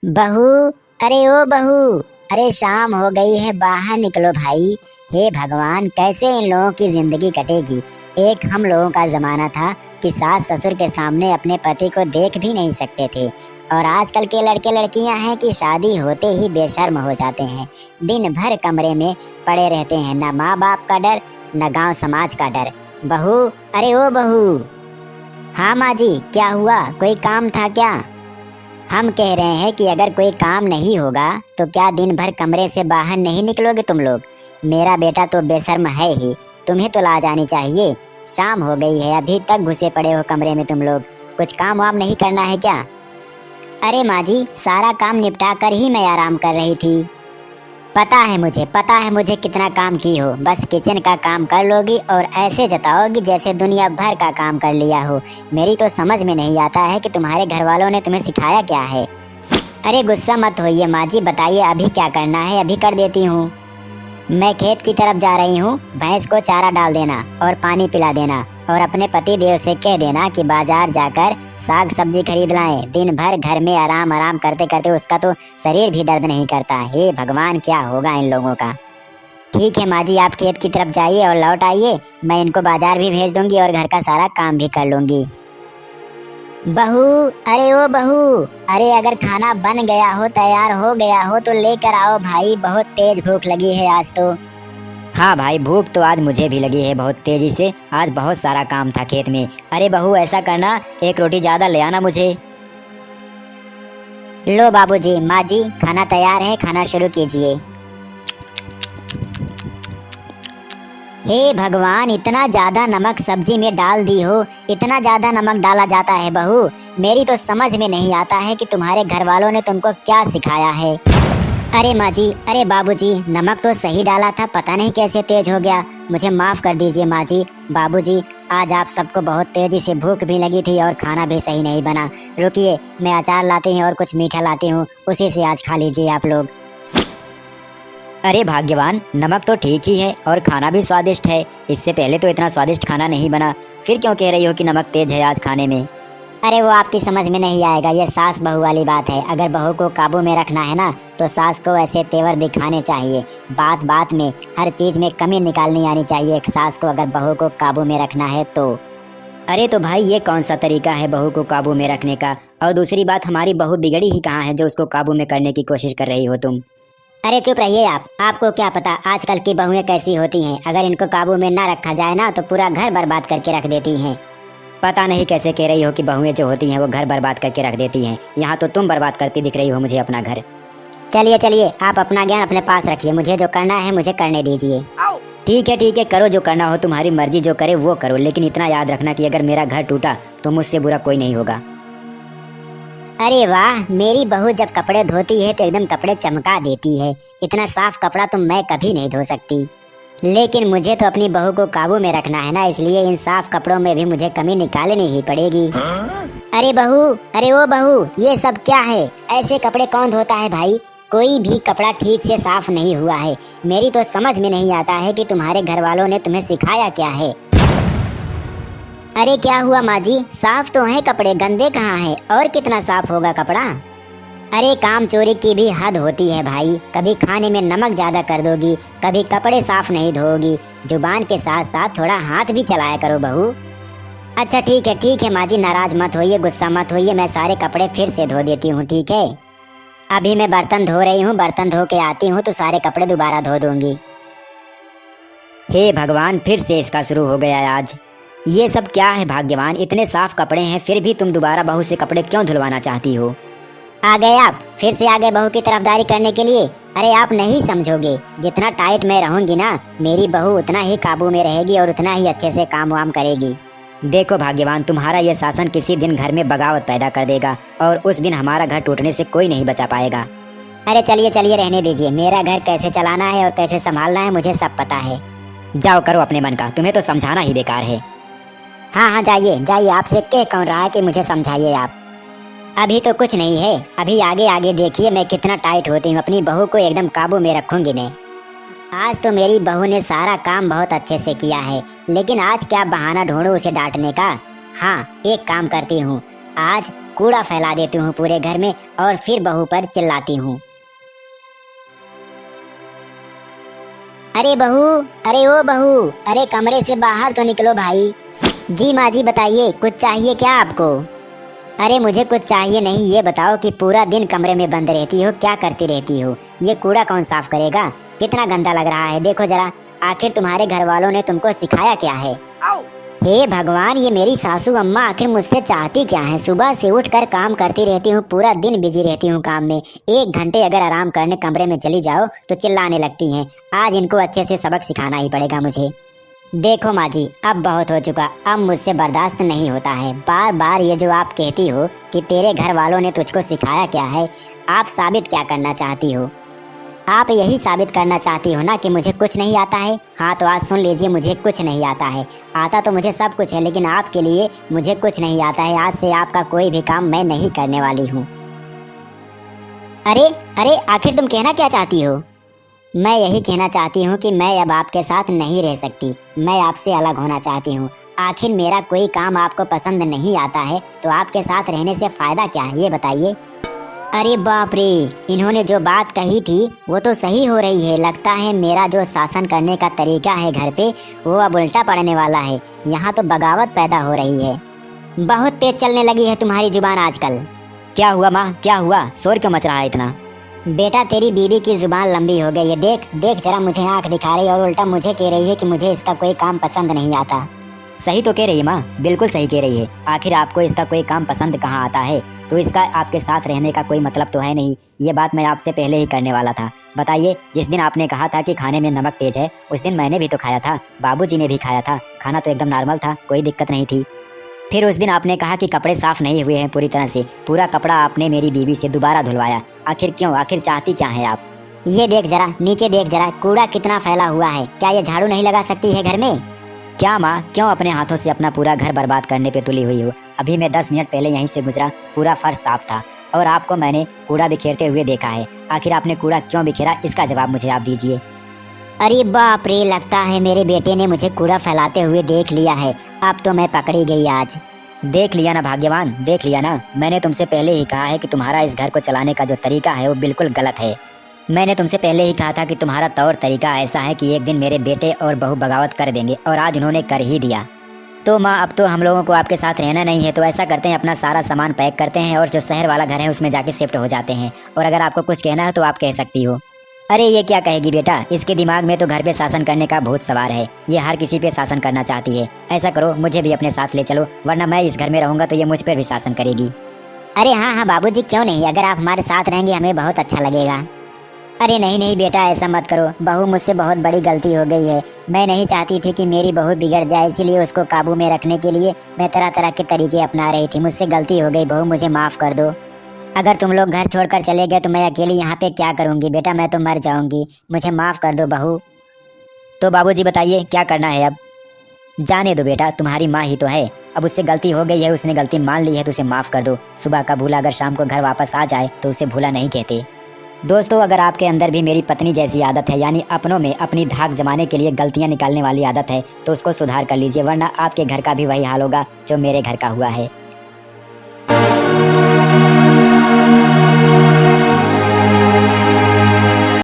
बहू, अरे ओ बहू, अरे शाम हो गई है, बाहर निकलो भाई। हे भगवान, कैसे इन लोगों की जिंदगी कटेगी। एक हम लोगों का जमाना था कि सास ससुर के सामने अपने पति को देख भी नहीं सकते थे, और आजकल के लड़के लड़कियां हैं कि शादी होते ही बेशर्म हो जाते हैं। दिन भर कमरे में पड़े रहते हैं, न माँ बाप का डर न गांव समाज का डर। बहू, अरे ओ बहू। हाँ माँ जी, क्या हुआ, कोई काम था क्या? हम कह रहे हैं कि अगर कोई काम नहीं होगा तो क्या दिन भर कमरे से बाहर नहीं निकलोगे तुम लोग? मेरा बेटा तो बेशर्म है ही, तुम्हें तो लाज आनी चाहिए। शाम हो गई है, अभी तक घुसे पड़े हो कमरे में तुम लोग। कुछ काम वाम नहीं करना है क्या? अरे माँ जी, सारा काम निपटा कर ही मैं आराम कर रही थी। पता है मुझे कितना काम की हो। बस किचन का काम कर लोगी और ऐसे जताओगी जैसे दुनिया भर का काम कर लिया हो। मेरी तो समझ में नहीं आता है कि तुम्हारे घर वालों ने तुम्हें सिखाया क्या है। अरे गुस्सा मत होइए माँ जी, बताइए अभी क्या करना है, अभी कर देती हूँ। मैं खेत की तरफ जा रही हूँ, भैंस को चारा डाल देना और पानी पिला देना, और अपने पति देव से कह देना कि बाजार जाकर साग सब्जी खरीद लाएं। दिन भर घर में आराम आराम करते करते उसका तो शरीर भी दर्द नहीं करता। हे भगवान, क्या होगा इन लोगों का। ठीक है माँ जी, आप खेत की तरफ जाइए और लौट आइए। मैं इनको बाजार भी भेज दूंगी और घर का सारा काम भी कर लूंगी। बहू, अरे ओ बहू, अरे अगर खाना बन गया हो, तैयार हो गया हो तो लेकर आओ भाई, बहुत तेज भूख लगी है आज तो। हाँ भाई, भूख तो आज मुझे भी लगी है बहुत तेजी से। आज बहुत सारा काम था खेत में। अरे बहू, ऐसा करना, एक रोटी ज्यादा ले आना मुझे। लो बाबूजी, माँ जी, खाना तैयार है, खाना शुरू कीजिए। हे भगवान, इतना ज्यादा नमक सब्जी में डाल दी हो, इतना ज्यादा नमक डाला जाता है बहू? मेरी तो समझ में नहीं आता है कि तुम्हारे घर वालों ने तुमको क्या सिखाया है। अरे माँ जी, अरे बाबूजी, नमक तो सही डाला था, पता नहीं कैसे तेज हो गया। मुझे माफ कर दीजिए माँ जी। बाबूजी, आज आप सबको बहुत तेजी से भूख भी लगी थी और खाना भी सही नहीं बना। रुकिए, मैं अचार लाती हूँ और कुछ मीठा लाती हूँ, उसी से आज खा लीजिए आप लोग। अरे भाग्यवान, नमक तो ठीक ही है और खाना भी स्वादिष्ट है। इससे पहले तो इतना स्वादिष्ट खाना नहीं बना, फिर क्यों कह रही हो कि नमक तेज है आज खाने में? अरे वो आपकी समझ में नहीं आएगा, ये सास बहू वाली बात है। अगर बहू को काबू में रखना है ना तो सास को ऐसे तेवर दिखाने चाहिए। बात बात में, हर चीज में कमी निकालनी आनी चाहिए एक सास को, अगर बहू को काबू में रखना है तो। अरे तो भाई, ये कौन सा तरीका है बहू को काबू में रखने का? और दूसरी बात, हमारी बहू बिगड़ी ही कहाँ है जो उसको काबू में करने की कोशिश कर रही हो तुम? अरे चुप रहिए आप, आपको क्या पता आजकल की बहुएं कैसी होती हैं। अगर इनको काबू में ना रखा जाए ना तो पूरा घर बर्बाद करके रख देती हैं। पता नहीं कैसे कह रही हो कि बहुएं जो होती हैं वो घर बर्बाद करके रख देती हैं। यहाँ तो तुम बर्बाद करती दिख रही हो मुझे अपना घर। चलिए चलिए, आप अपना ज्ञान अपने पास रखिए, मुझे जो करना है मुझे करने दीजिए। ठीक है, करो जो करना हो, तुम्हारी मर्जी, जो करे वो करो। लेकिन इतना याद रखना कि अगर मेरा घर टूटा तो मुझसे बुरा कोई नहीं होगा। अरे वाह, मेरी बहू जब कपड़े धोती है तो एकदम कपड़े चमका देती है। इतना साफ कपड़ा तो मैं कभी नहीं धो सकती। लेकिन मुझे तो अपनी बहू को काबू में रखना है ना, इसलिए इन साफ कपड़ों में भी मुझे कमी निकालनी ही पड़ेगी। अरे बहू, अरे ओ बहू, ये सब क्या है? ऐसे कपड़े कौन धोता है भाई? कोई भी कपड़ा ठीक से साफ नहीं हुआ है। मेरी तो समझ में नहीं आता है कि तुम्हारे घर वालों ने तुम्हें सिखाया क्या है। अरे क्या हुआ माँ जी, साफ तो है कपड़े, गंदे कहाँ हैं? और कितना साफ होगा कपड़ा? अरे काम चोरी की भी हद होती है भाई। कभी खाने में नमक ज्यादा कर दोगी, कभी कपड़े साफ नहीं धोगी। जुबान के साथ साथ थोड़ा हाथ भी चलाया करो बहू। अच्छा ठीक है माँ जी, नाराज मत होइए, गुस्सा मत होइए, मैं सारे कपड़े फिर से धो देती हूँ, ठीक है? अभी मैं बर्तन धो रही हूँ, बर्तन धो के आती हूँ तो सारे कपड़े दोबारा धो दूंगी। हे भगवान, फिर से इसका शुरू हो गया है आज। ये सब क्या है भाग्यवान? इतने साफ कपड़े हैं फिर भी तुम दोबारा बहू से कपड़े क्यों धुलवाना चाहती हो? आ गए आप, फिर से आ गए बहू की तरफदारी करने के लिए। अरे आप नहीं समझोगे, जितना टाइट मैं रहूंगी ना, मेरी बहू उतना ही काबू में रहेगी और उतना ही अच्छे से काम वाम करेगी। देखो भाग्यवान, तुम्हारा ये शासन किसी दिन घर में बगावत पैदा कर देगा और उस दिन हमारा घर टूटने से कोई नहीं बचा पाएगा। अरे चलिए चलिए, रहने दीजिए। मेरा घर कैसे चलाना है और कैसे संभालना है मुझे सब पता है। जाओ करो अपने मन का, तुम्हें तो समझाना ही बेकार है। हाँ, जाइए जाइए, आपसे कह कौन रहा है कि मुझे समझाइए आप। अभी तो कुछ नहीं है, अभी आगे आगे देखिए मैं कितना टाइट होती हूँ। अपनी बहू को एकदम काबू में रखूंगी मैं। आज तो मेरी बहू ने सारा काम बहुत अच्छे से किया है, लेकिन आज क्या बहाना ढूंढूं उसे डांटने का। हाँ, एक काम करती हूँ, आज कूड़ा फैला देती हूँ पूरे घर में और फिर बहू पर चिल्लाती हूँ। अरे बहू, अरे ओ बहू, अरे कमरे से बाहर तो निकलो भाई। जी माँ जी बताइए, कुछ चाहिए क्या आपको? अरे मुझे कुछ चाहिए नहीं, ये बताओ कि पूरा दिन कमरे में बंद रहती हो, क्या करती रहती हो? ये कूड़ा कौन साफ करेगा? कितना गंदा लग रहा है, देखो जरा। आखिर तुम्हारे घर वालों ने तुमको सिखाया क्या है? हे भगवान, ये मेरी सासू अम्मा आखिर मुझसे चाहती क्या है? सुबह से उठकर काम करती रहती हूँ, पूरा दिन बिजी रहती हूँ काम में। 1 घंटे अगर आराम करने कमरे में चली जाओ तो चिल्लाने लगती हैं। आज इनको अच्छे से सबक सिखाना ही पड़ेगा मुझे। देखो माँ जी, अब बहुत हो चुका, अब मुझसे बर्दाश्त नहीं होता है। बार बार ये जो आप कहती हो कि तेरे घर वालों ने तुझको सिखाया क्या है, आप साबित क्या करना चाहती हो? आप यही साबित करना चाहती हो ना कि मुझे कुछ नहीं आता है। हाँ तो आज सुन लीजिए, मुझे कुछ नहीं आता है। आता तो मुझे सब कुछ है, लेकिन आपके लिए मुझे कुछ नहीं आता है। आज से आपका कोई भी काम मैं नहीं करने वाली हूँ। अरे अरे, आखिर तुम कहना क्या चाहती हो? मैं यही कहना चाहती हूँ कि मैं अब आपके साथ नहीं रह सकती। मैं आपसे अलग होना चाहती हूँ। आखिर मेरा कोई काम आपको पसंद नहीं आता है तो आपके साथ रहने से फायदा क्या है, ये बताइए। अरे बाप रे, इन्होंने जो बात कही थी वो तो सही हो रही है। लगता है मेरा जो शासन करने का तरीका है घर पे, वो अब उल्टा पड़ने वाला है। यहाँ तो बगावत पैदा हो रही है। बहुत तेज चलने लगी है तुम्हारी जुबान आजकल। क्या हुआ माँ, क्या हुआ? शोर क्यों मच रहा है इतना? बेटा, तेरी बीवी की जुबान लंबी हो गई है। देख देख जरा, मुझे आंख दिखा रही है और उल्टा मुझे कह रही है कि मुझे इसका कोई काम पसंद नहीं आता। सही तो कह रही है माँ, बिल्कुल सही कह रही है। आखिर आपको इसका कोई काम पसंद कहाँ आता है? तो इसका आपके साथ रहने का कोई मतलब तो है नहीं। ये बात मैं आपसे पहले ही करने वाला था। बताइए, जिस दिन आपने कहा था कि खाने में नमक तेज है, उस दिन मैंने भी तो खाया था, बाबूजी ने भी खाया था। खाना तो एकदम नॉर्मल था, कोई दिक्कत नहीं थी। फिर उस दिन आपने कहा कि कपड़े साफ नहीं हुए हैं पूरी तरह से। पूरा कपड़ा आपने मेरी बीवी से दोबारा धुलवाया। आखिर क्यों? आखिर चाहती क्या है आप? ये देख जरा, नीचे देख जरा, कूड़ा कितना फैला हुआ है। क्या ये झाड़ू नहीं लगा सकती है घर में? क्या माँ, क्यों अपने हाथों से अपना पूरा घर बर्बाद करने पे तुली हुई हो? अभी मैं 10 मिनट पहले यहीं से गुजरा, पूरा फर्श साफ था और आपको मैंने कूड़ा बिखेरते हुए देखा है। आखिर आपने कूड़ा क्यों बिखेरा, इसका जवाब मुझे आप दीजिए। अरे बाप रे, लगता है मेरे बेटे ने मुझे कूड़ा फैलाते हुए देख लिया है। अब तो मैं पकड़ी गई आज। देख लिया ना भाग्यवान, देख लिया ना। मैंने तुमसे पहले ही कहा है कि तुम्हारा इस घर को चलाने का जो तरीका है वो बिल्कुल गलत है। मैंने तुमसे पहले ही कहा था कि तुम्हारा तौर तरीका ऐसा है कि एक दिन मेरे बेटे और बहू बगावत कर देंगे, और आज उन्होंने कर ही दिया। तो माँ, अब तो हम लोगों को आपके साथ रहना नहीं है। तो ऐसा करते हैं, अपना सारा सामान पैक करते हैं और जो शहर वाला घर है उसमें जाके शिफ्ट हो जाते हैं। और अगर आपको कुछ कहना है तो आप कह सकती हो। अरे ये क्या कहेगी बेटा, इसके दिमाग में तो घर पे शासन करने का भूत सवार है। ये हर किसी पे शासन करना चाहती है। ऐसा करो, मुझे भी अपने साथ ले चलो, वरना मैं इस घर में रहूंगा तो ये मुझ पर भी शासन करेगी। अरे हाँ हाँ बाबूजी, क्यों नहीं, अगर आप हमारे साथ रहेंगे हमें बहुत अच्छा लगेगा। अरे नहीं नहीं बेटा, ऐसा मत करो। बहू, मुझसे बहुत बड़ी गलती हो गई है। मैं नहीं चाहती थी कि मेरी बहू बिगड़ जाए, इसीलिए उसको काबू में रखने के लिए मैं तरह तरह के तरीके अपना रही थी। मुझसे गलती हो गई बहू, मुझे माफ़ कर दो। अगर तुम लोग घर छोड़कर चले गए तो मैं अकेली यहाँ पे क्या करूँगी बेटा, मैं तो मर जाऊँगी। मुझे माफ़ कर दो बहू। तो बाबूजी बताइए क्या करना है अब? जाने दो बेटा, तुम्हारी माँ ही तो है। अब उससे गलती हो गई है, उसने गलती मान ली है तो उसे माफ़ कर दो। सुबह का भूला अगर शाम को घर वापस आ जाए तो उसे भूला नहीं कहते। दोस्तों, अगर आपके अंदर भी मेरी पत्नी जैसी आदत है, यानी अपनों में अपनी धाक जमाने के लिए गलतियां निकालने वाली आदत है, तो उसको सुधार कर लीजिए, वरना आपके घर का भी वही हाल होगा जो मेरे घर का हुआ है।